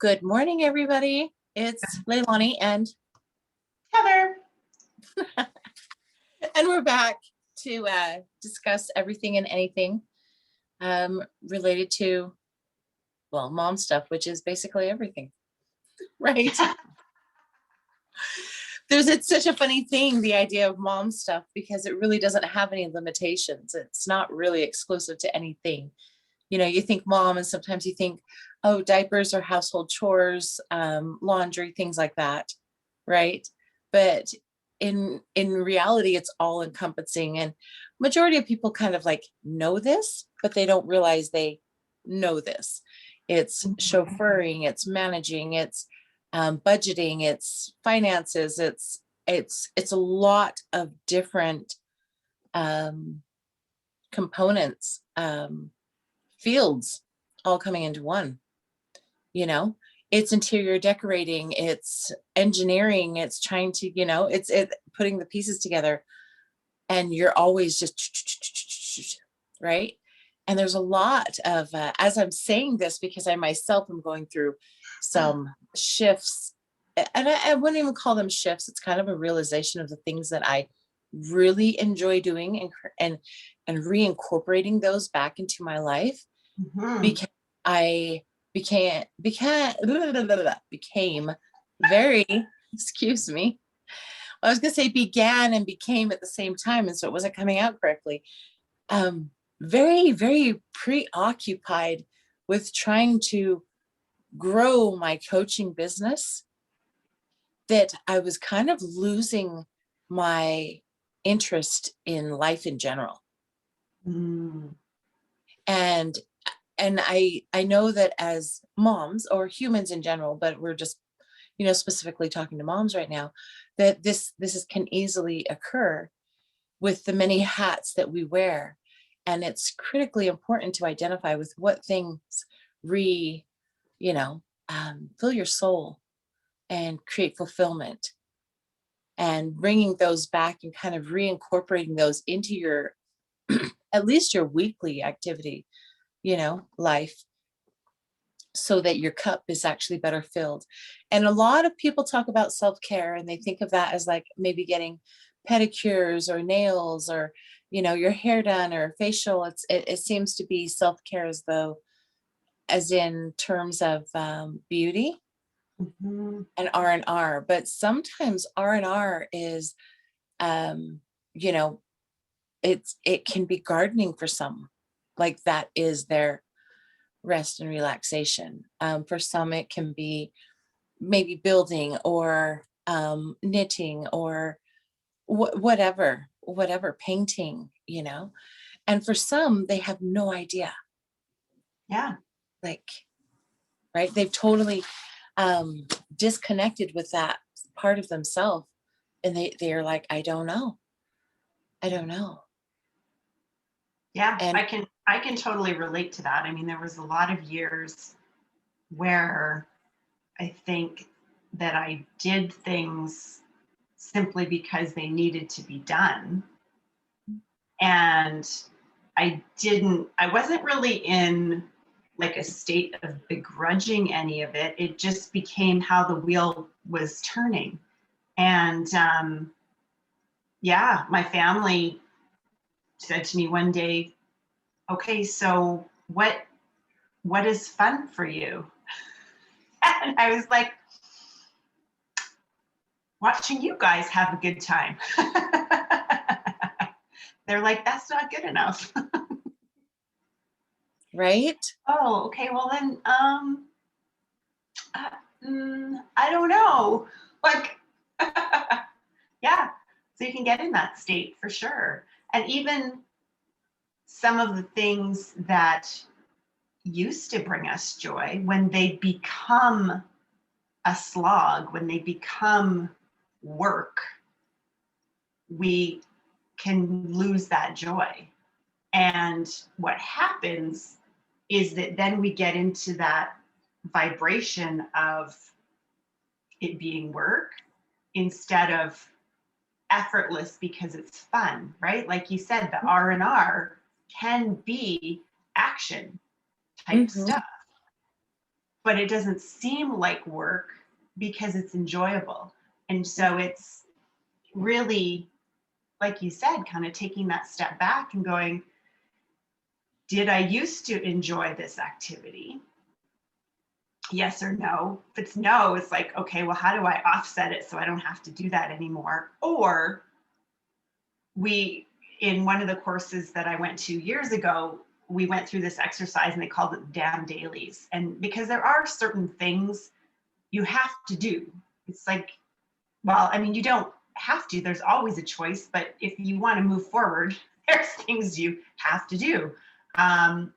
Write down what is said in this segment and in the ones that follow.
Good morning, everybody. It's Leilani Heather. and we're back to discuss everything and anything related to, well, mom stuff, which is basically everything, right? It's such a funny thing, the idea of mom stuff, because it really doesn't have any limitations. It's not really exclusive to anything. You know, you think mom, and sometimes you think, oh, diapers or household chores, laundry, things like that, right? But in reality, it's all encompassing, and majority of people kind of like know this, but they don't realize they know this. It's chauffeuring, it's managing, it's budgeting, it's finances, it's a lot of different components, fields, all coming into one. You know, it's interior decorating, it's engineering, it's trying to, it's putting the pieces together, and you're always just right. And there's a lot of as I'm saying this, because I myself am going through some shifts, and I wouldn't even call them shifts. It's kind of a realization of the things that I really enjoy doing, and reincorporating those back into my life, because I became very, excuse me, I was going to say began and became at the same time, and so it wasn't coming out correctly. Very, very preoccupied with trying to grow my coaching business, that I was kind of losing my interest in life in general. And I know that as moms, or humans in general, but we're just, specifically talking to moms right now, that this can easily occur with the many hats that we wear. And it's critically important to identify with what things fill your soul and create fulfillment, and bringing those back and kind of reincorporating those into your at least your weekly activity, life, so that your cup is actually better filled. And a lot of people talk about self-care, and they think of that as like maybe getting pedicures or nails, or your hair done, or facial. It seems to be self-care as in terms of beauty and R&R. But sometimes R&R is it can be gardening for some, like that is their rest and relaxation. For some, it can be maybe building, or knitting, or whatever, painting, and for some, they have no idea. Yeah. Like, right, they've totally disconnected with that part of themselves, and they're like, I don't know. Yeah, And I can totally relate to that. I mean, there was a lot of years where I think that I did things simply because they needed to be done. And I wasn't really in like a state of begrudging any of it. It just became how the wheel was turning. And my family said to me one day, okay, so what is fun for you? And I was like, watching you guys have a good time. They're like, that's not good enough. right. Oh, okay, well then, I don't know. Like, yeah, so you can get in that state for sure. And even some of the things that used to bring us joy, when they become a slog, when they become work, we can lose that joy. And what happens is that then we get into that vibration of it being work instead of effortless because it's fun, right? Like you said, the R&R can be action type stuff. but it doesn't seem like work because it's enjoyable. And so it's really, like you said, kind of taking that step back and going, did I used to enjoy this activity? Yes or no. If it's no, it's like, okay, well, how do I offset it so I don't have to do that anymore? Or we, in one of the courses that I went to years ago, we went through this exercise and they called it damn dailies. And because there are certain things you have to do, it's like, well, I mean, you don't have to, there's always a choice, but if you want to move forward, there's things you have to do. And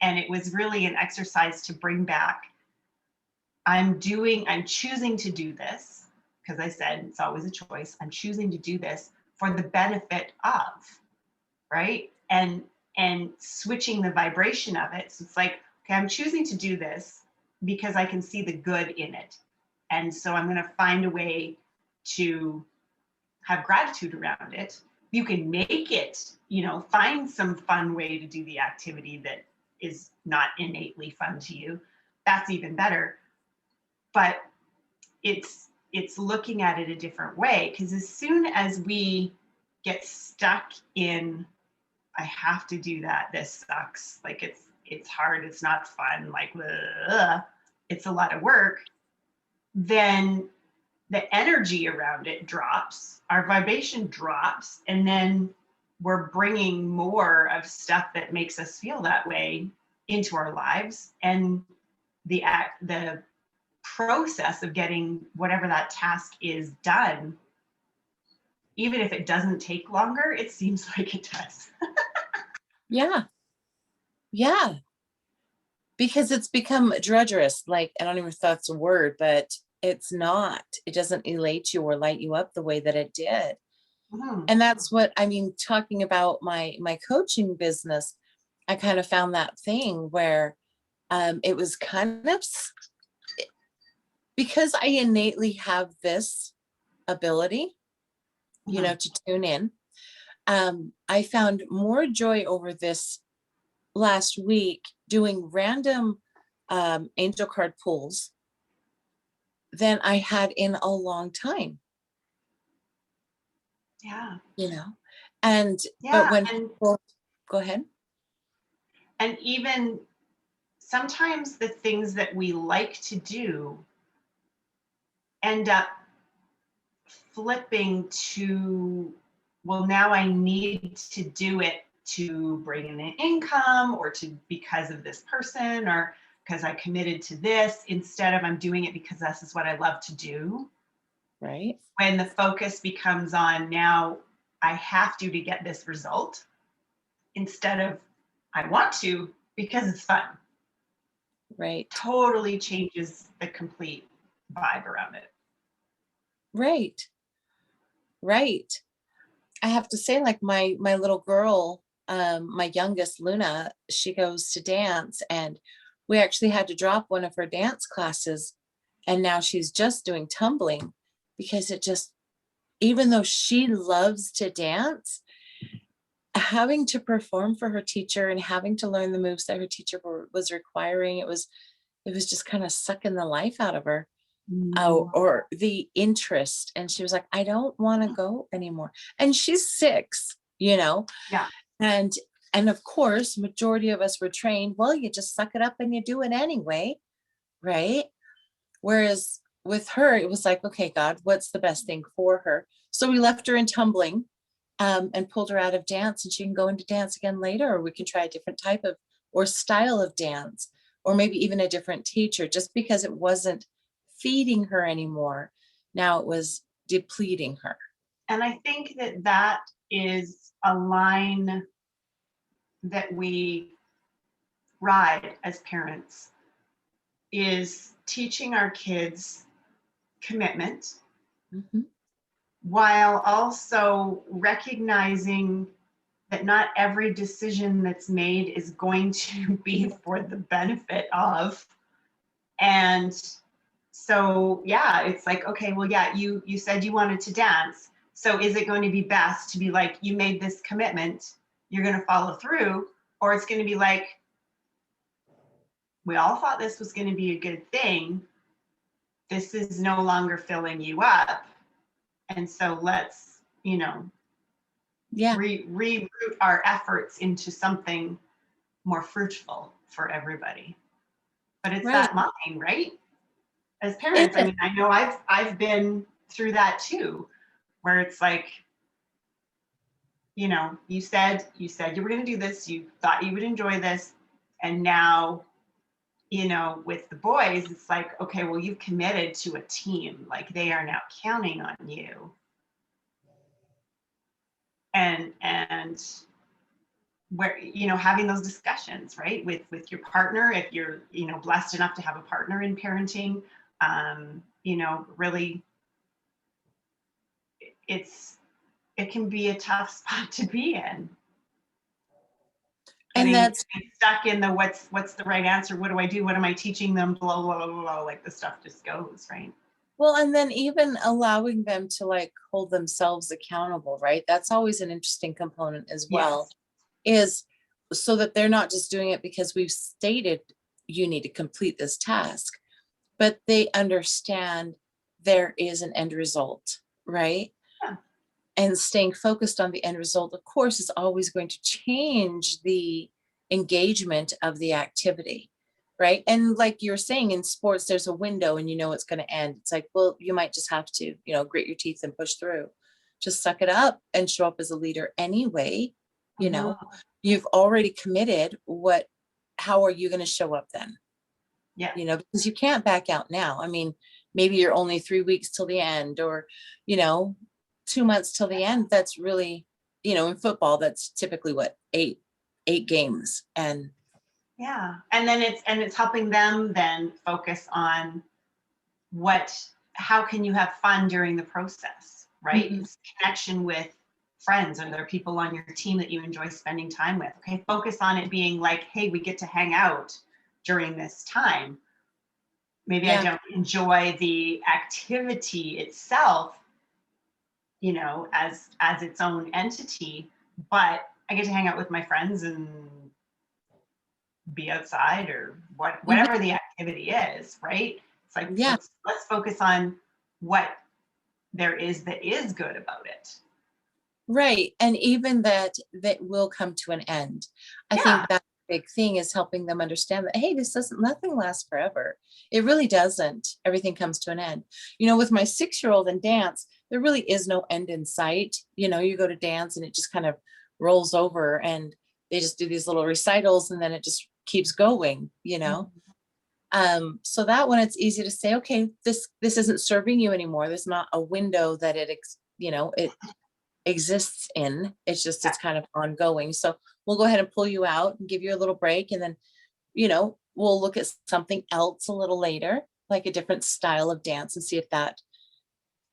it was really an exercise to bring back, I'm choosing to do this, because I said it's always a choice. I'm choosing to do this for the benefit of, right? And switching the vibration of it. So it's like, okay, I'm choosing to do this because I can see the good in it. And so I'm going to find a way to have gratitude around it. You can make it, find some fun way to do the activity that is not innately fun to you. That's even better. But it's looking at it a different way, because as soon as we get stuck in, I have to do that, this sucks, like it's hard, it's not fun, like it's a lot of work, then the energy around it drops, our vibration drops, and then we're bringing more of stuff that makes us feel that way into our lives. And the process of getting whatever that task is done, even if it doesn't take longer, it seems like it does. Yeah. Yeah. Because it's become drudgerous. Like, I don't even know if that's a word, but it's not. It doesn't elate you or light you up the way that it did. Mhm. And that's what I mean, talking about my coaching business, I kind of found that thing where it was kind of because I innately have this ability, Mhm. to tune in. I found more joy over this last week doing random angel card pulls than I had in a long time, Yeah. you know. And but Yeah. when And people go ahead. even sometimes the things that we like to do end up flipping to, well, now I need to do it to bring in an income, or to because of this person, or because I committed to this, instead of I'm doing it because this is what I love to do. Right, When the focus becomes on, now I have to get this result, instead of I want to because it's fun, right, totally changes the complete vibe around it. right, right. I have to say, like my little girl, my youngest Luna, she goes to dance, and we actually had to drop one of her dance classes, and now she's just doing tumbling because it just, even though she loves to dance, having to perform for her teacher and having to learn the moves that her teacher was requiring, it was just kind of sucking the life out of her. Oh, Mm. or the interest. And she was like, I don't want to go anymore. And she's 6. Yeah. And and of course, majority of us were trained, well, you just suck it up and you do it anyway, right? Whereas with her, it was like, okay, God, what's the best thing for her? So we left her in tumbling, and pulled her out of dance, and she can go into dance again later, or we can try a different type of or style of dance, or maybe even a different teacher, just because it wasn't feeding her anymore. Now it was depleting her. And I think that that is a line that we ride as parents, is teaching our kids commitment, Mhm. while also recognizing that not every decision that's made is going to be for the benefit of. And so, yeah, it's like, okay, well, yeah, you said you wanted to dance, so is it going to be best to be like, you made this commitment, you're going to follow through, or it's going to be like, we all thought this was going to be a good thing. This is no longer filling you up. And so let's, Yeah. reroute our efforts into something more fruitful for everybody. But it's Right. that line, right? As It parents, I is. mean, I know I've been through that too, where it's like, you said you were going to do this, you thought you would enjoy this, and now, with the boys, it's like, okay, well, you've committed to a team, like they are now counting on you. And where, having those discussions, right, with your partner, if you're, blessed enough to have a partner in parenting, really, it can be a tough spot to be in. And Getting that's, stuck in the what's the right answer, what do I do, what am I teaching them, blah blah blah blah, like the stuff just goes, right? well, and then even allowing them to like hold themselves accountable, right? That's always an interesting component as well, Yes. is so that they're not just doing it because we've stated you need to complete this task, but they understand there is an end result, right? Yeah. And staying focused on the end result, of course, is always going to change the engagement of the activity, right? And like you're saying, in sports, there's a window and it's going to end. It's like, well, you might just have to, grit your teeth and push through. Just suck it up and show up as a leader anyway. You know, Uh-huh. you've already committed. How are you going to show up then? Yeah. Because you can't back out now. I mean, maybe you're only 3 weeks till the end, or, 2 months till the end. That's really, in football, that's typically what, eight games. And Yeah. And then it's helping them then focus on how can you have fun during the process, right? Mhm. It's connection with friends, or there are people on your team that you enjoy spending time with. Okay, focus on it being like, hey, we get to hang out during this time. Maybe I Yeah, don't enjoy the activity itself, as its own entity, but I get to hang out with my friends and be outside, or yeah, whatever the activity is, right? It's like, yeah. let's focus on what there is that is good about it. Right. And even that will come to an end. I think Yeah. that big thing is helping them understand that, hey, nothing lasts forever. It really doesn't. Everything comes to an end. With my 6-year-old in dance, there really is no end in sight. You go to dance and it just kind of rolls over, and they just do these little recitals and then it just keeps going. Mhm. So that one, it's easy to say, okay, this isn't serving you anymore. There's not a window that it exists in. Yeah. It's kind of ongoing. So we'll go ahead and pull you out and give you a little break. And then, we'll look at something else a little later, like a different style of dance, and see if that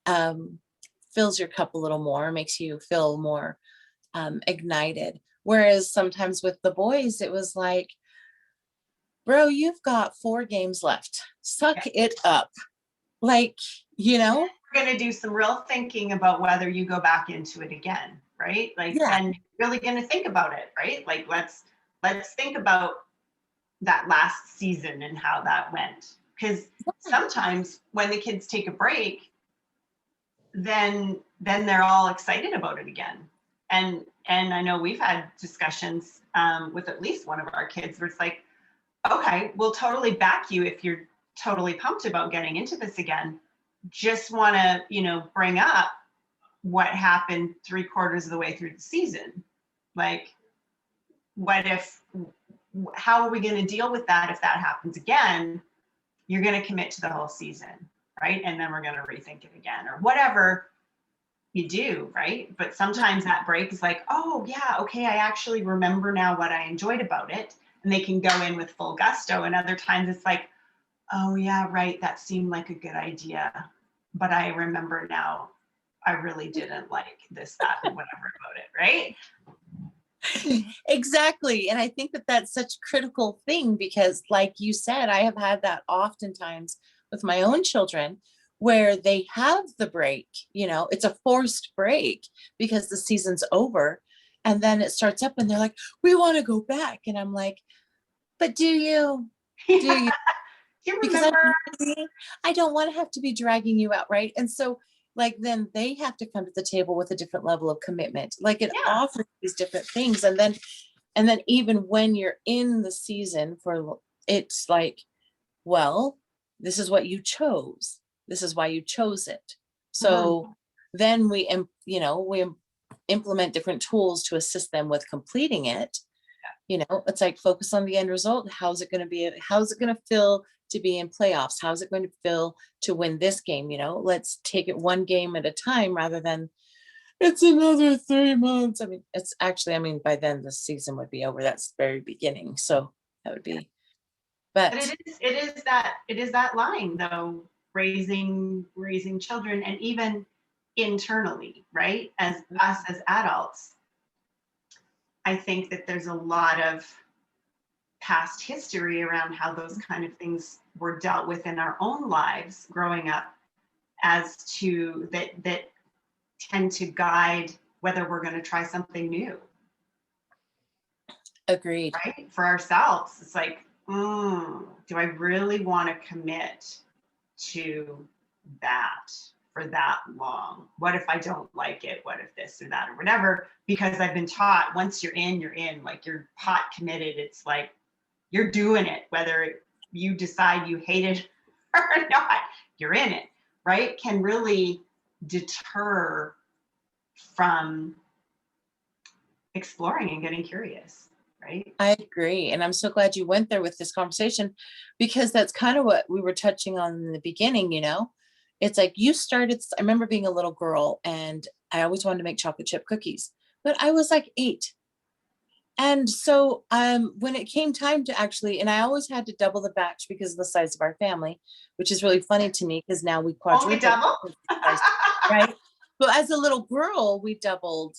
um, fills your cup a little more, makes you feel more ignited. Whereas sometimes with the boys, it was like, bro, you've got 4 games left. Suck Yeah. it up. Like, We're going to do some real thinking about whether you go back into it again, right? Like, yeah, and really going to think about it, right? Like, let's think about that last season and how that went. Because sometimes when the kids take a break, then they're all excited about it again. And I know we've had discussions, with at least one of our kids, where it's like, okay, we'll totally back you if you're totally pumped about getting into this again. Just want to, bring up what happened 3/4 of the way through the season. Like, how are we going to deal with that if that happens again? You're going to commit to the whole season, right? And then we're going to rethink it again, or whatever you do, right? But sometimes that break is like, oh yeah, okay, I actually remember now what I enjoyed about it, and they can go in with full gusto. And other times it's like, oh yeah, right, that seemed like a good idea, but I remember now I really didn't like this, that, and whatever about it, right? exactly. And I think that that's such a critical thing, because like you said, I have had that oftentimes with my own children, where they have the break, it's a forced break because the season's over. And then it starts up and they're like, we want to go back. And I'm like, but do you? Do you? Do you Because remember? I don't want to have to be dragging you out, right? And so like then they have to come to the table with a different level of commitment. Like it Yeah. offers these different things. And then even when you're in the season for it's like, well, this is what you chose. This is why you chose it. Mhm. So then we implement different tools to assist them with completing it. It's like focus on the end result. How's it going to be? How's it going to feel to be in playoffs? How's it going to feel to win this game? Let's take it one game at a time rather than it's another 3 months. I mean, it's actually, by then the season would be over. That's the very beginning. So that would be, But but it is that line though, raising children, and even internally, right? As us as adults, I think that there's a lot of past history around how those kind of things were dealt with in our own lives growing up, as to that tend to guide whether we're going to try something new, agreed. right? For ourselves, it's like, do I really want to commit to that for that long? What if I don't like it? What if this or that or whatever? Because I've been taught once you're in, you're in. Like you're pot committed. It's like you're doing it, whether you decide you hate it or not, you're in it, right? Can really deter from exploring and getting curious, right? I agree. And I'm so glad you went there with this conversation because that's kind of what we were touching on in the beginning. It's like I remember being a little girl and I always wanted to make chocolate chip cookies, but I was like 8. And so when it came time to actually, and I always had to double the batch because of the size of our family, which is really funny to me because now we Only quadruple, double? right? But as a little girl, we doubled.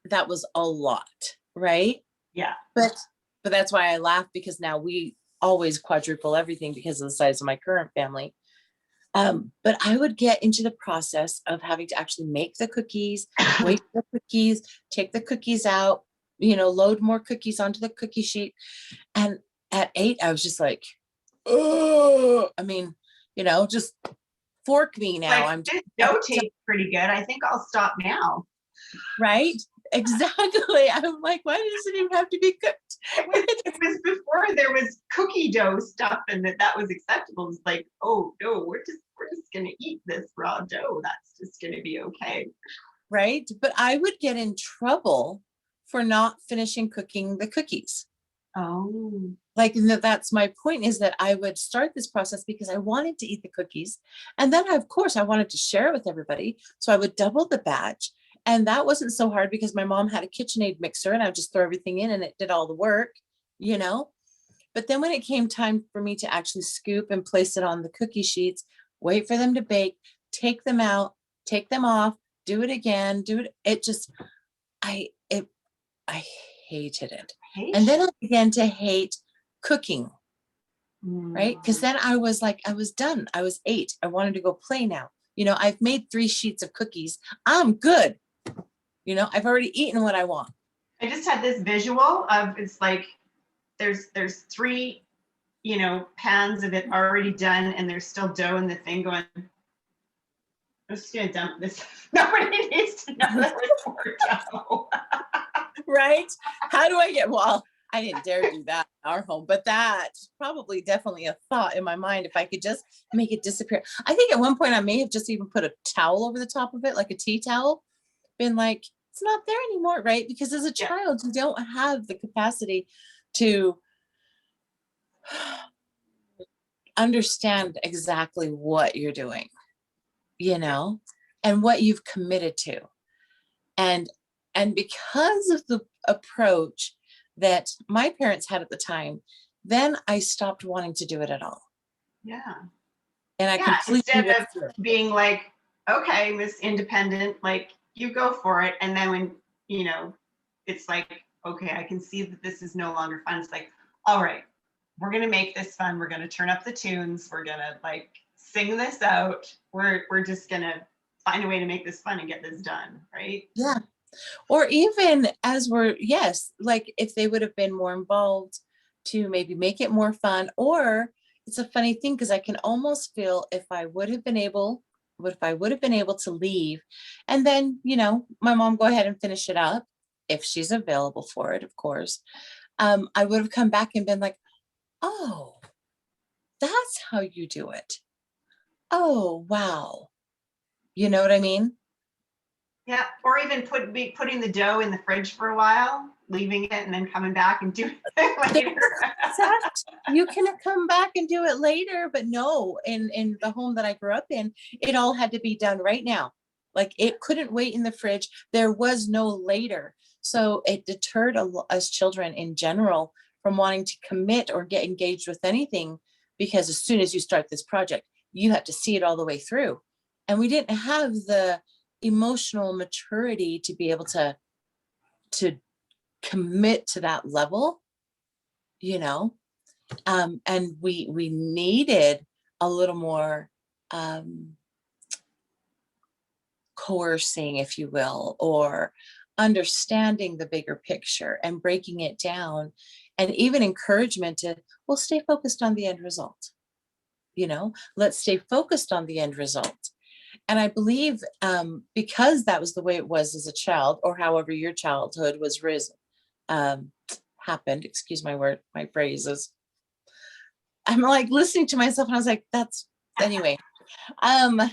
That was a lot, right? Yeah. But that's why I laugh because now we always quadruple everything because of the size of my current family. But I would get into the process of having to actually make the cookies, wait for the cookies, take the cookies out, load more cookies onto the cookie sheet. And at 8, I was just like, oh, just fork me now. Like, I'm this dough tastes pretty good. I think I'll stop now. right. Exactly. I'm like, why does it even have to be cooked? It was before there was cookie dough stuff and that was acceptable. It's like, oh no, we're just gonna eat this raw dough. That's just gonna be okay. Right. But I would get in trouble for not finishing cooking the cookies. Oh. Like that's my point, is that I would start this process because I wanted to eat the cookies. And then of course I wanted to share it with everybody. So I would double the batch. And that wasn't so hard because my mom had a KitchenAid mixer and I would just throw everything in and it did all the work, you know. But then when it came time for me to actually scoop and place it on the cookie sheets, wait for them to bake, take them out, take them off, do it again, I it I hated it. And then I began to hate cooking, right? Because then I was like, I was done. I was 8. I wanted to go play now. I've made 3 sheets of cookies. I'm good. I've already eaten what I want. I just had this visual of, it's like there's 3, pans of it already done, and there's still dough in the thing going, I'm just gonna dump this. Nobody needs to know that there's more dough. Right? How do I well, I didn't dare do that in our home, but that's probably definitely a thought in my mind. If I could just make it disappear. I think at one point I may have just even put a towel over the top of it, like a tea towel, been like, it's not there anymore, right? Because as a child, you don't have the capacity to understand exactly what you're doing, and what you've committed to. And because of the approach that my parents had at the time, then I stopped wanting to do it at all. Yeah. And I Yeah. completely Instead of withdrew. being like, okay, Miss Independent, like you go for it. And then when, it's like, okay, I can see that this is no longer fun. It's like, all right, we're gonna make this fun. We're gonna turn up the tunes. We're gonna like sing this out. We're just gonna find a way to make this fun and get this done, right? Yeah. Or even as yes, like if they would have been more involved to maybe make it more fun. Or it's a funny thing because I can almost feel if I would have been able, what if I would have been able to leave and then, my mom go ahead and finish it up if she's available for it, of course. I would have come back and been like, oh, that's how you do it. Oh, wow. You know what I mean? Yeah, or even putting the dough in the fridge for a while, leaving it, and then coming back and doing it later. Exact. You can come back and do it later, but no, in the home that I grew up in, it all had to be done right now. Like it couldn't wait in the fridge. There was no later. So it deterred us children in general from wanting to commit or get engaged with anything, because as soon as you start this project, you have to see it all the way through. And we didn't have the emotional maturity to be able to commit to that level, you know. And we needed a little more coercing, if you will, or understanding the bigger picture and breaking it down, and even encouragement to, well, stay focused on the end result. Let's stay focused on the end result. And I believe because that was the way it was as a child, or however your childhood was risen, um, happened, excuse my word, my phrases. I'm like listening to myself and I was like, that's anyway. Um, That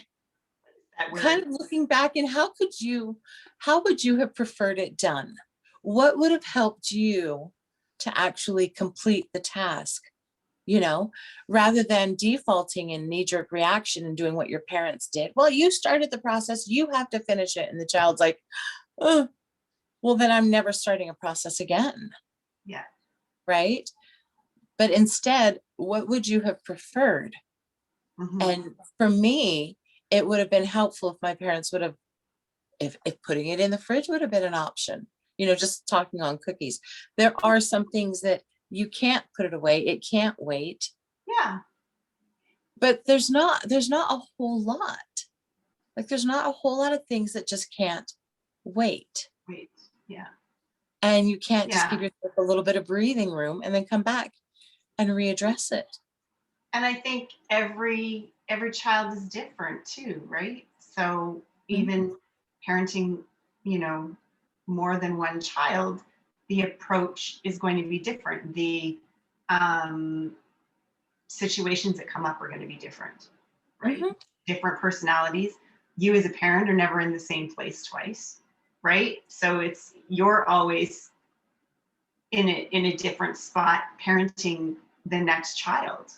Kind word. of looking back, and how would you have preferred it done? What would have helped you to actually complete the task, rather than defaulting in knee-jerk reaction and doing what your parents did? Well, you started the process, you have to finish it. And the child's like, oh, well, then I'm never starting a process again. Yeah. Right. But instead, what would you have preferred? Mm-hmm. And for me, it would have been helpful if my parents would have, if putting it in the fridge would have been an option, just talking on cookies. There are some things that you can't put it away. It can't wait. Yeah. But there's not a whole lot. Like there's not a whole lot of things that just can't wait. Wait. Yeah. And you can't just give Yeah. yourself a little bit of breathing room and then come back and readdress it. And I think every child is different too, right? So Mhm. even parenting, you know, more than one child, the approach is going to be different. The um, situations that come up are going to be different, right? Mhm. Different personalities. You as a parent are never in the same place twice, right? So you're always in a different spot parenting the next child,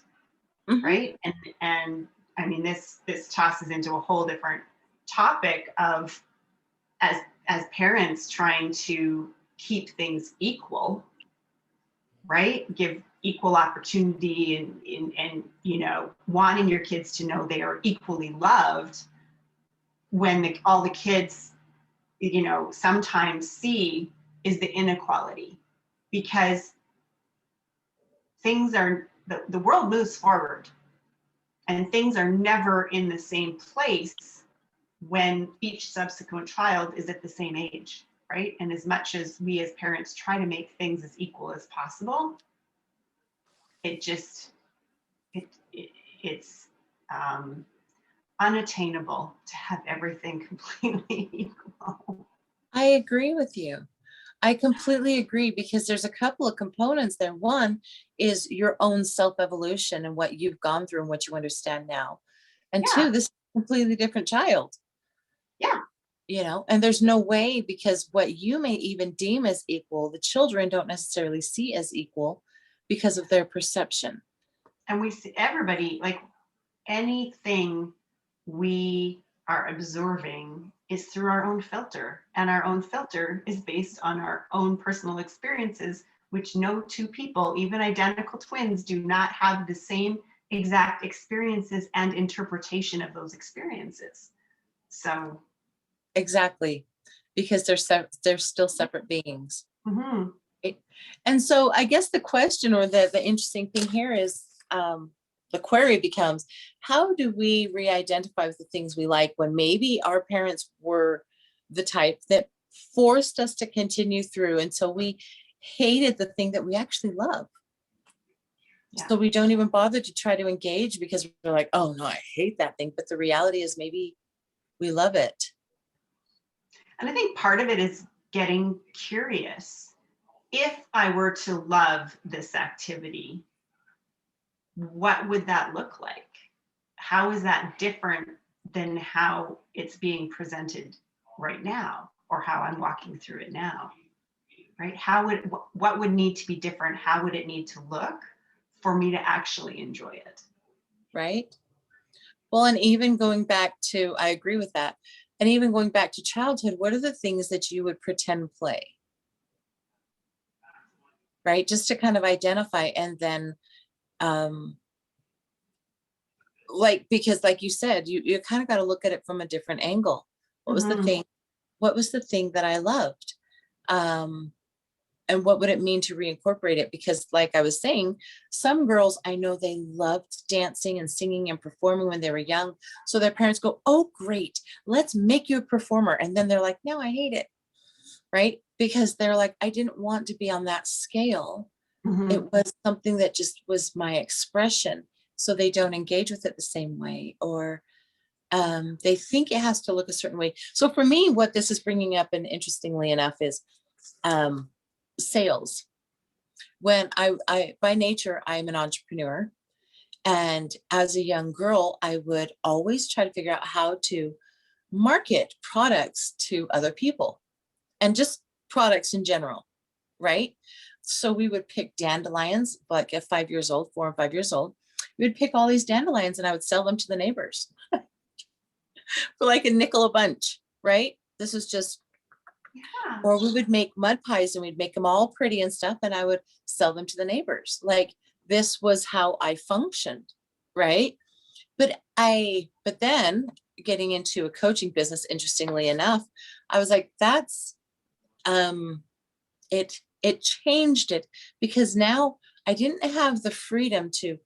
Mhm. right? And I mean this tosses into a whole different topic of as as parents trying to keep things equal, right? Give equal opportunity and wanting your kids to know they are equally loved when all the kids sometimes see is the inequality, because the world moves forward and things are never in the same place when each subsequent child is at the same age, right? And as much as we as parents try to make things as equal as possible, it just it's um, unattainable to have everything completely equal. I agree with you. I completely agree, because there's a couple of components there. One is your own self-evolution and what you've gone through and what you understand now. And two, Yeah, this is a completely different child, yeah. and there's no way, because what you may even deem as equal, the children don't necessarily see as equal because of their perception. And we see everybody, like anything we are observing is through our own filter, and our own filter is based on our own personal experiences, which no two people, even identical twins, do not have the same exact experiences and interpretation of those experiences. So Exactly. Because they're still separate beings. mhm. Right? And so I guess the question, or the interesting thing here is, the query becomes, how do we re-identify with the things we like when maybe our parents were the type that forced us to continue through until we hated the thing that we actually love? Yeah. So we don't even bother to try to engage because we're like, oh no, I hate that thing. But the reality is maybe we love it. And I think part of it is getting curious. If I were to love this activity, what would that look like? How is that different than how it's being presented right now, or how I'm walking through it now? Right? What would need to be different? How would it need to look for me to actually enjoy it? Right. Well, and even going back to, I agree with that. And even going back to childhood, what are the things that you would pretend play? Right. Just to kind of identify and then, um, like, because like you said, you kind of got to look at it from a different angle. What was the Mhm. thing? What was the thing that I loved? Um, and what would it mean to reincorporate it? Because like I was saying, some girls I know they loved dancing and singing and performing when they were young. So their parents go, oh great, let's make you a performer. And then they're like, no, I hate it. Right, because they're like, I didn't want to be on that scale. Mhm. It was something that just was my expression, so they don't engage with it the same way, or they think it has to look a certain way. So for me, what this is bringing up, and interestingly enough, is um, sales. When I by nature I'm an entrepreneur, and as a young girl I would always try to figure out how to market products to other people, and just products in general, right? So we would pick dandelions, like at 5 years old, 4 and 5 years old. We would pick all these dandelions and I would sell them to the neighbors for like a nickel a bunch, right? This is just, Yeah. or we would make mud pies and we'd make them all pretty and stuff, and I would sell them to the neighbors. Like this was how I functioned, right? But then getting into a coaching business, interestingly enough, I was like, that's um it changed it, because now I didn't have the freedom to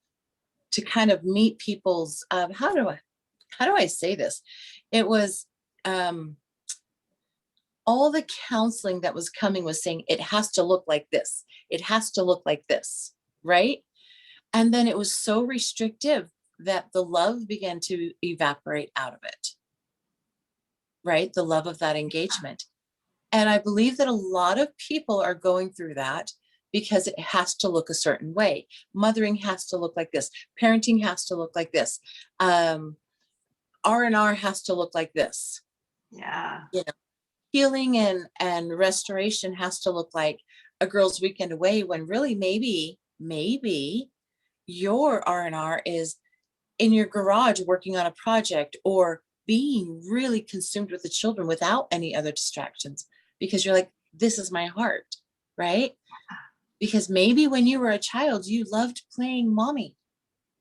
kind of meet people's how do I say this? It was um all the counseling that was coming was saying it has to look like this. It has to look like this, right? And then it was so restrictive that the love began to evaporate out of it, right? The love of that engagement. And I believe that a lot of people are going through that because it has to look a certain way. Mothering has to look like this. Parenting has to look like this. Um, R&R has to look like this. Yeah. You know, healing and restoration has to look like a girl's weekend away, when really maybe your R&R is in your garage working on a project, or being really consumed with the children without any other distractions, because you're like, this is my heart, right? Because maybe when you were a child you loved playing mommy,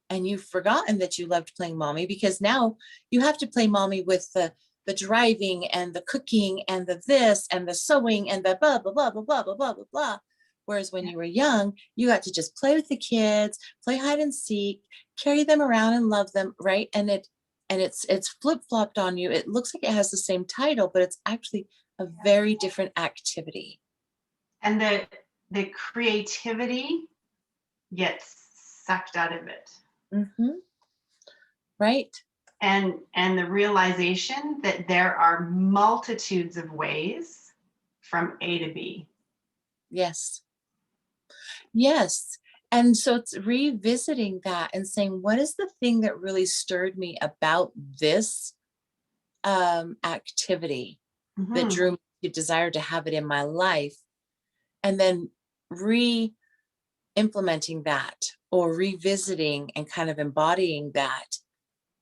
and you've forgotten that you loved playing mommy because now you have to play mommy with the driving and the cooking and the this and the sewing and the blah blah blah blah blah blah blah blah blah. Whereas when Yeah. you were young, you got to just play with the kids, play hide and seek, carry them around and love them, right? And it's flip-flopped on you. It looks like it has the same title, but it's actually a very different activity. And the creativity gets sucked out of it. Hmm. Right? And the realization that there are multitudes of ways from A to B. Yes. Yes. And so it's revisiting that and saying, what is the thing that really stirred me about this activity that Mhm. drew me to desire to have it in my life? And then re implementing that, or revisiting and kind of embodying that,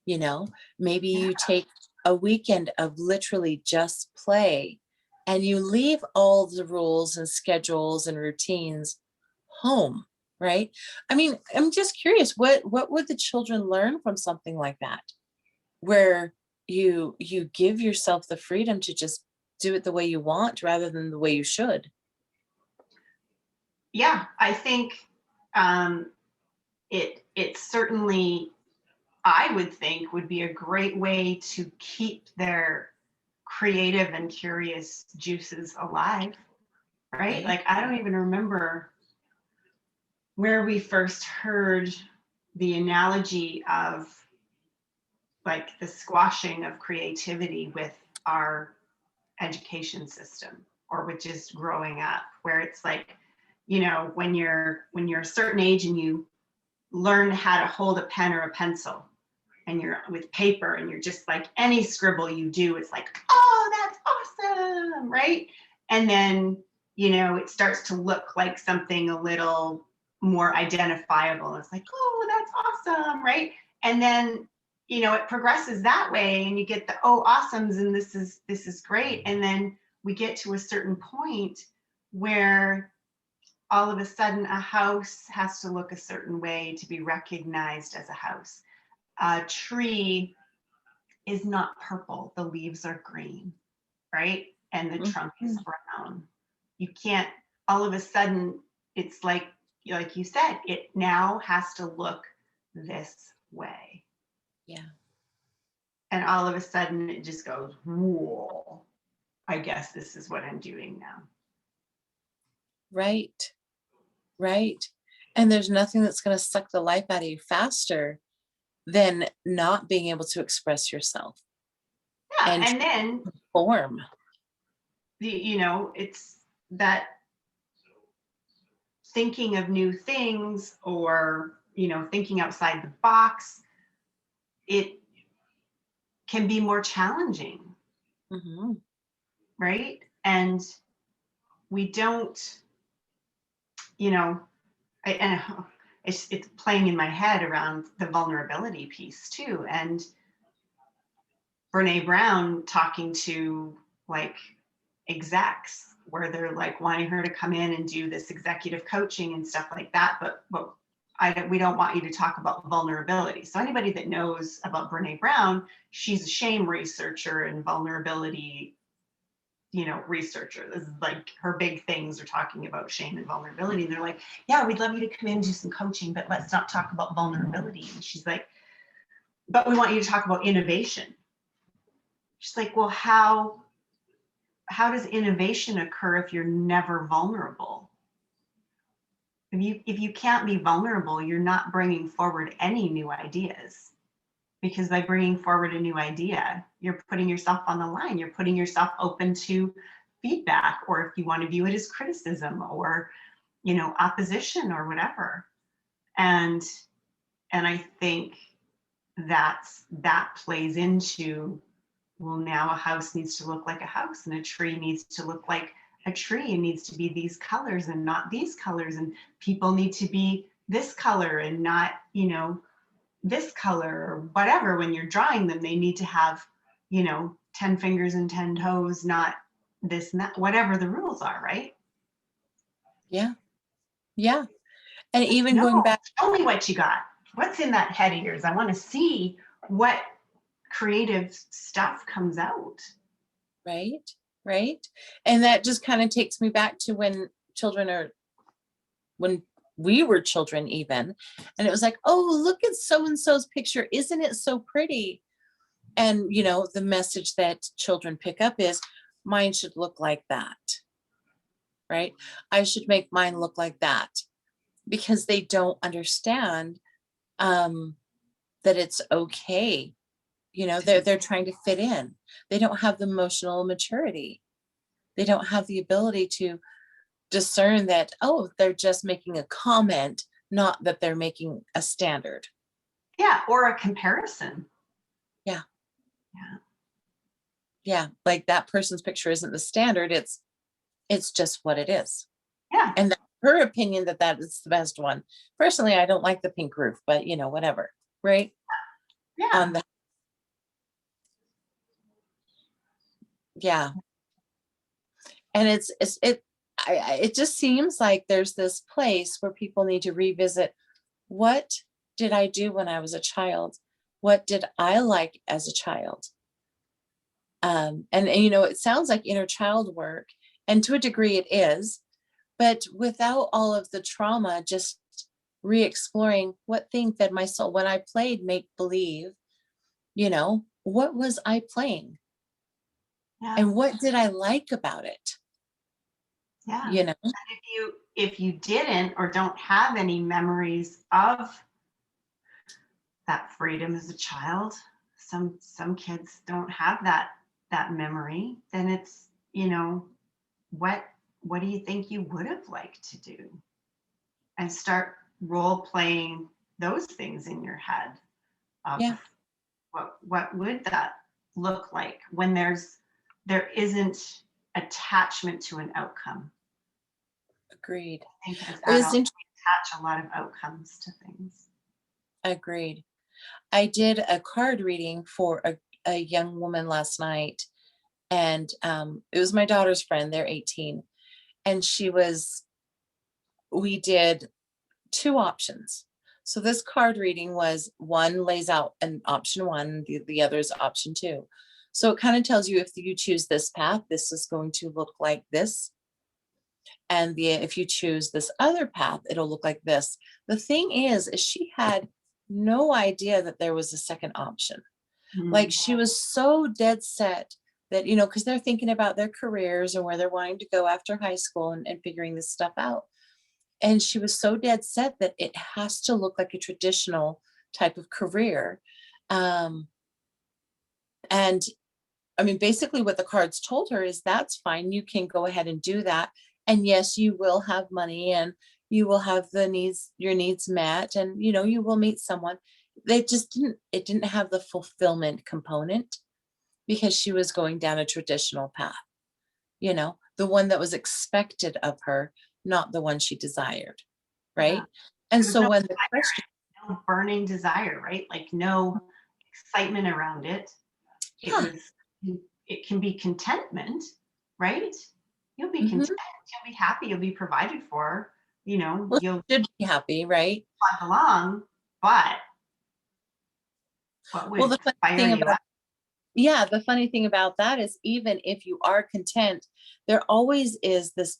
you know, maybe Yeah. you take a weekend of literally just play, and you leave all the rules and schedules and routines home, right? I mean, I'm just curious, what would the children learn from something like that, where you give yourself the freedom to just do it the way you want rather than the way you should? Yeah, I think um, it certainly, I would think, would be a great way to keep their creative and curious juices alive, right? Right? Like I don't even remember where we first heard the analogy of like the squashing of creativity with our education system, or with just growing up, where it's like, when you're a certain age and you learn how to hold a pen or a pencil, and you're with paper, and you're just like, any scribble you do, it's like, oh, that's awesome, right? And then, it starts to look like something a little more identifiable. It's like, oh, that's awesome, right? And then, it progresses that way, and you get the, oh, awesomes, and this is great. And then we get to a certain point where all of a sudden a house has to look a certain way to be recognized as a house. A tree is not purple, the leaves are green, right? And the trunk is brown. You can't, all of a sudden, it's like you said, it now has to look this way. Yeah. And all of a sudden it just goes, whoa, I guess this is what I'm doing now. Right. Right. And there's nothing that's going to suck the life out of you faster than not being able to express yourself Yeah. and And then, form. it's that thinking of new things, or, thinking outside the box, it can be more challenging, Hmm. right? And we don't, you know, and it's playing in my head around the vulnerability piece too. And Brene Brown talking to like execs, where they're like wanting her to come in and do this executive coaching and stuff like that. But we don't want you to talk about vulnerability. So anybody that knows about Brene Brown, she's a shame researcher and vulnerability, researcher. This is like her big things are talking about shame and vulnerability. And they're like, yeah, we'd love you to come in and do some coaching, but let's not talk about vulnerability. And she's like, but we want you to talk about innovation. She's like, well, how does innovation occur if you're never vulnerable? If you can't be vulnerable, you're not bringing forward any new ideas. Because by bringing forward a new idea, you're putting yourself on the line. You're putting yourself open to feedback, or if you want to view it as criticism, or opposition, or whatever. And I think that plays into, well, now a house needs to look like a house, and a tree needs to look like a tree, and needs to be these colors and not these colors, and people need to be this color and not this color, or whatever. When you're drawing them, they need to have 10 fingers and 10 toes, not this and that, whatever the rules are, right? Yeah. Yeah. And even No, going back, show me what you got. What's in that head of yours? I want to see what creative stuff comes out. right. Right. And that just kind of takes me back to when we were children, even. And it was like, oh, look at so and so's picture. Isn't it so pretty? And, the message that children pick up is mine should look like that. Right. I should make mine look like that, because they don't understand that it's okay. They're trying to fit in. They don't have the emotional maturity. They don't have the ability to discern that, oh, they're just making a comment, not that they're making a standard. Yeah, or a comparison. Yeah. Yeah. Yeah. Like that person's picture isn't the standard. It's just what it is. Yeah. And that's her opinion that is the best one. Personally, I don't like the pink roof, but whatever. Right. Yeah. Yeah. And it just seems like there's this place where people need to revisit, what did I do when I was a child? What did I like as a child? And it sounds like inner child work, and to a degree it is, but without all of the trauma, just re-exploring what thing fed my soul. When I played make believe, what was I playing? Yeah. And what did I like about it? Yeah. You know? And if you didn't or don't have any memories of that freedom as a child, some kids don't have that memory, then it's, what what do you think you would have liked to do? And start role playing those things in your head of Yeah, what would that look like when there isn't attachment to an outcome. agreed. I think as Well, it's adults we attach a lot of outcomes to things. agreed. I did a card reading for a young woman last night, and it was my daughter's friend. They're 18, and we did two options. So this card reading was one lays out an option one, the other is option two. So it kind of tells you if you choose this path, this is going to look like this. And if you choose this other path, it'll look like this. The thing is she had no idea that there was a second option. Like Mm. she was so dead set that, because they're thinking about their careers and where they're wanting to go after high school and figuring this stuff out. And she was so dead set that it has to look like a traditional type of career. Um, and I mean, basically what the cards told her is that's fine. You can go ahead and do that. And yes, you will have money and you will have your needs met, and you will meet someone. It didn't have the fulfillment component because she was going down a traditional path, the one that was expected of her, not the one she desired. Yeah. Right. And There was so no when the question, no burning desire, right? Like no excitement around it. It yeah, was, it can be contentment, right? You'll be content, mhm, you'll be happy, you'll be provided for, well, you'll she should be happy, right? plug along, but what Well, would the funny fire thing you about up? Yeah, the funny thing about that is even if you are content, there always is the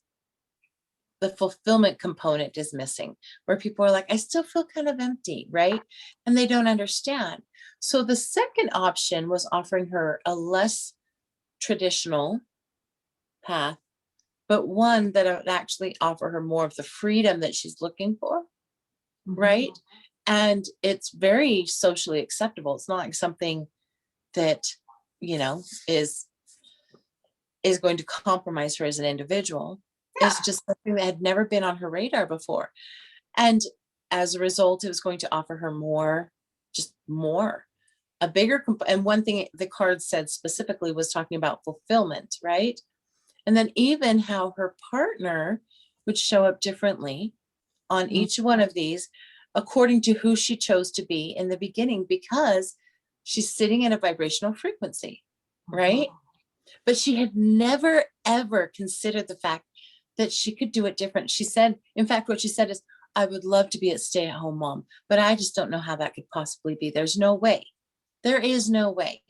fulfillment component is missing, where people are like, I still feel kind of empty, right? And they don't understand. So the second option was offering her a less traditional path, but one that would actually offer her more of the freedom that she's looking for, Mhm. right? And it's very socially acceptable. It's not like something that, you know, is is going to compromise her as an individual. It's Yeah. just something that had never been on her radar before. And as a result, it was going to offer her more, just more, a bigger, and one thing the card said specifically was talking about fulfillment, right? And then even how her partner would show up differently on Mm. each one of these according to who she chose to be in the beginning, because she's sitting in a vibrational frequency, Mhm. right? But she had never, ever considered the fact that she could do it different. She said, in fact, what she said is, I would love to be a stay at home mom, but I just don't know how that could possibly be. There's no way. There is no way.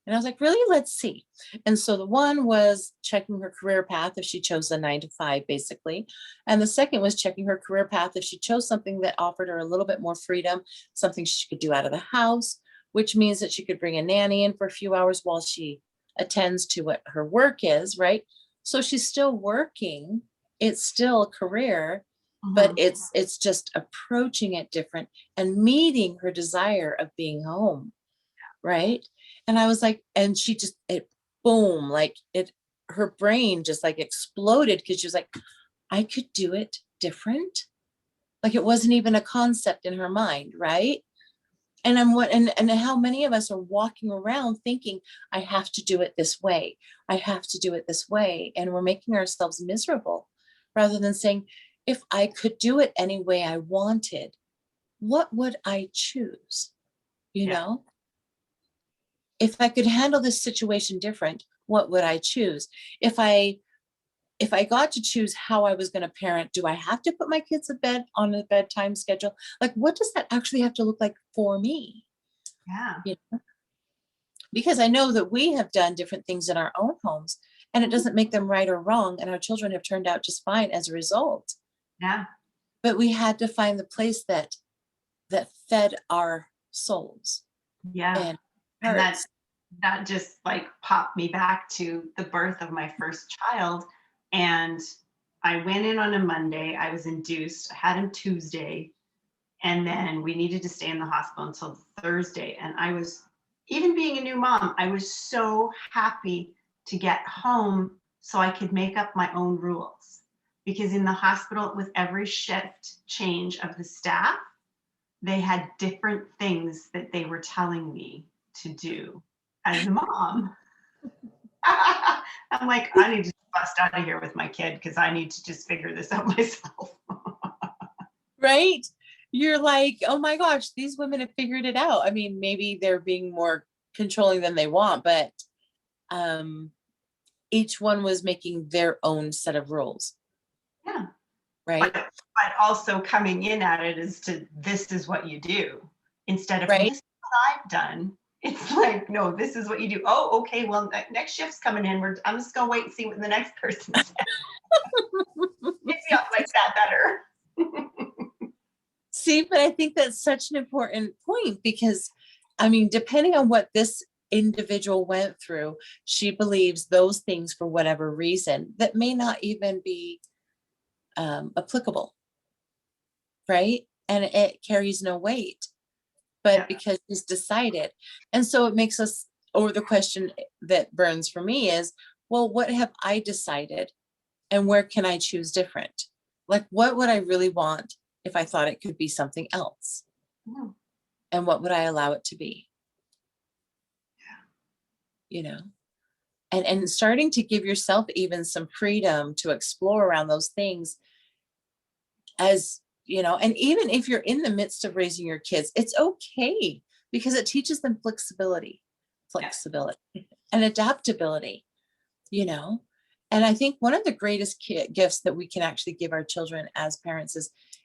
And I was like, really? Let's see. And so the one was checking her career path if she chose a 9 to 5, basically. And the second was checking her career path if she chose something that offered her a little bit more freedom, something she could do out of the house, which means that she could bring a nanny in for a few hours while she attends to what her work is, right? So she's still working. It's still a career, but Mhm. it's just approaching it different and meeting her desire of being home, right? And I was like, and she just it boom, like it her brain just like exploded because she was like, I could do it different. Like it wasn't even a concept in her mind, right? And and how many of us are walking around thinking, I have to do it this way. I have to do it this way. And we're making ourselves miserable rather than saying, if I could do it any way I wanted, what would I choose? You Yeah. know, if I could handle this situation different, what would I choose? If I if I got to choose how I was going to parent, do I have to put my kids to bed on a bedtime schedule? Like, what does that actually have to look like for me? Yeah. You know, because I know that we have done different things in our own homes and it doesn't make them right or wrong. And our children have turned out just fine as a result. Yeah. But we had to find the place that fed our souls Yeah. and And that hearts. that just like popped me back to the birth of my first child. And I went in on a Monday. I was induced. I had him Tuesday. And then we needed to stay in the hospital until Thursday. And I was, even being a new mom, I was so happy to get home so I could make up my own rules. Because in the hospital, with every shift change of the staff, they had different things that they were telling me to do as a mom. I'm like, I need to bust out of here with my kid because I need to just figure this out myself. Right? You're like, oh my gosh, these women have figured it out. I mean, maybe they're being more controlling than they want, but each one was making their own set of rules, Yeah. right? But also coming in at it as to this is what you do instead of, well, Right? this is what I've done. It's like, no, this is what you do. Oh, okay. Well, next shift's coming in. I'm just gonna wait and see what the next person says. Maybe I'll like that better. See, but I think that's such an important point because, I mean, depending on what this individual went through, she believes those things for whatever reason that may not even be applicable, right? And it carries no weight, but Yeah. because she's decided. And so it makes us, or the question that burns for me is, well, what have I decided and where can I choose different? Like, what would I really want if I thought it could be something else? Mhm. And what would I allow it to be? You know, and starting to give yourself even some freedom to explore around those things, as you know, and even if you're in the midst of raising your kids, it's okay because it teaches them Yeah. flexibility and adaptability, you know. And I think one of the greatest gifts that we can actually give our children as parents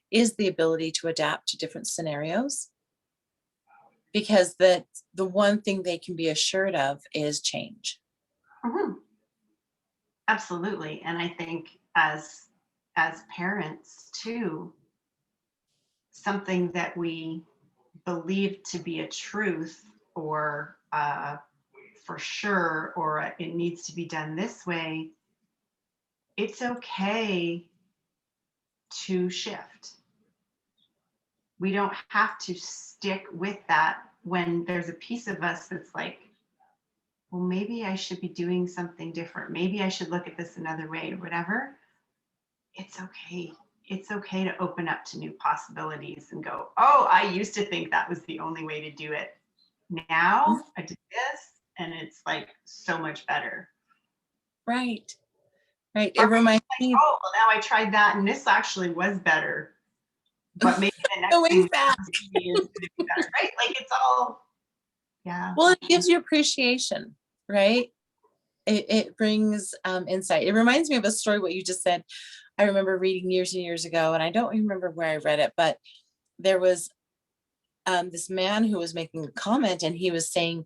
is the ability to adapt to different scenarios, because the one thing they can be assured of is change. Mhm. Absolutely. And I think as parents too, something that we believe to be a truth or for sure, or it needs to be done this way, it's okay to shift. We don't have to stick with that when there's a piece of us that's like, well, maybe I should be doing something different. Maybe I should look at this another way or whatever. It's okay. It's okay to open up to new possibilities and go, oh, I used to think that was the only way to do it. Now I did this and it's like so much better. Right, right. It Or reminds me of oh, well, now I tried that and this actually was better. But maybe the next thing going that back. comes to me is going to be better, right? Like it's all, yeah. Well, it gives you appreciation, right? It brings insight. It reminds me of a story, what you just said. I remember reading years and years ago, and I don't remember where I read it, but there was this man who was making a comment, and he was saying,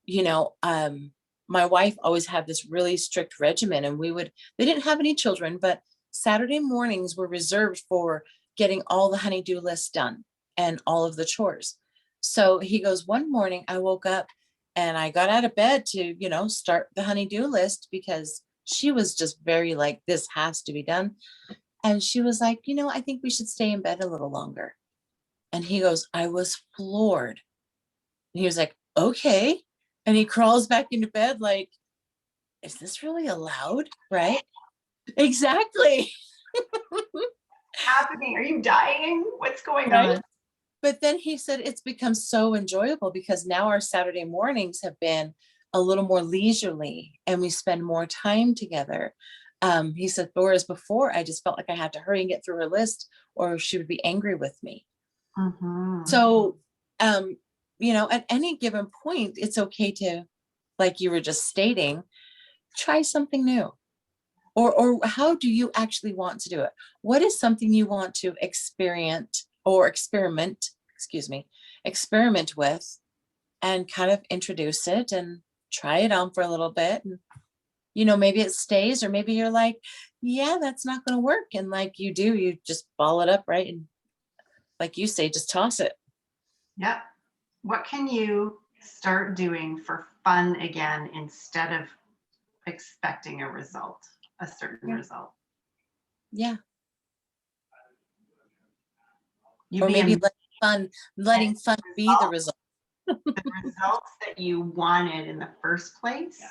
you know, my wife always had this really strict regimen, and they didn't have any children, but Saturday mornings were reserved for getting all the honeydew list done and all of the chores. So he goes, one morning I woke up and I got out of bed to, you know, start the honeydew list because she was just very like, this has to be done. And she was like, you know, I think we should stay in bed a little longer. And he goes, I was floored. And he was like, okay. And he crawls back into bed like, is this really allowed? Right? Exactly. Happening? Are you dying? What's going Right. on? But then he said it's become so enjoyable because now our Saturday mornings have been a little more leisurely and we spend more time together. He said, whereas before I just felt like I had to hurry and get through her list or she would be angry with me. Mm-hmm. So, um, you know, at any given point, it's okay to, like you were just stating, try something new. Or how do you actually want to do it? What is something you want to excuse me, experiment with and kind of introduce it and try it on for a little bit. And, you know, maybe it stays, or maybe you're like, yeah, that's not going to work. And like you just ball it up, right? And like you say, just toss it. Yep. What can you start doing for fun again instead of expecting a result, a certain Yeah. result? Yeah. You'd Or be maybe amazed letting fun be the result. the results that you wanted in the first place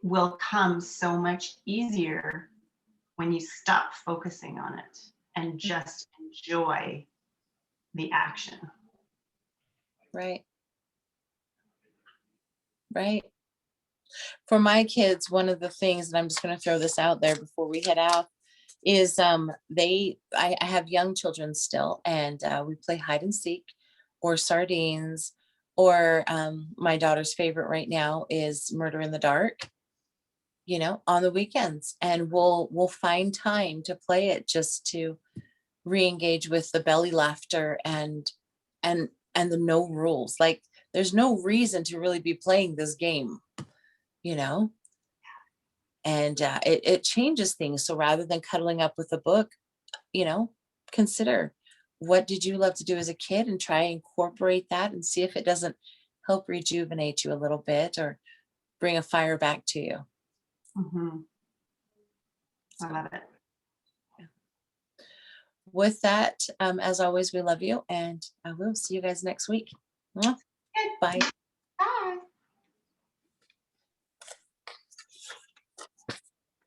will come so much easier when you stop focusing on it and just enjoy the action. Right. Right. For my kids, one of the things, and I'm just going to throw this out there before we head out, is I have young children still, and we play hide and seek or sardines, or my daughter's favorite right now is murder in the dark, on the weekends. And we'll find time to play it, just to re-engage with the belly laughter and the no rules. Like, there's no reason to really be playing this game, you know and it changes things. So rather than cuddling up with a book, you know consider, what did you love to do as a kid, and try and incorporate that, and see if it doesn't help rejuvenate you a little bit, or bring a fire back to you. Mhm. I So love it. with that, as always, we love you, and I will see you guys next week. Mwah. Good. Bye.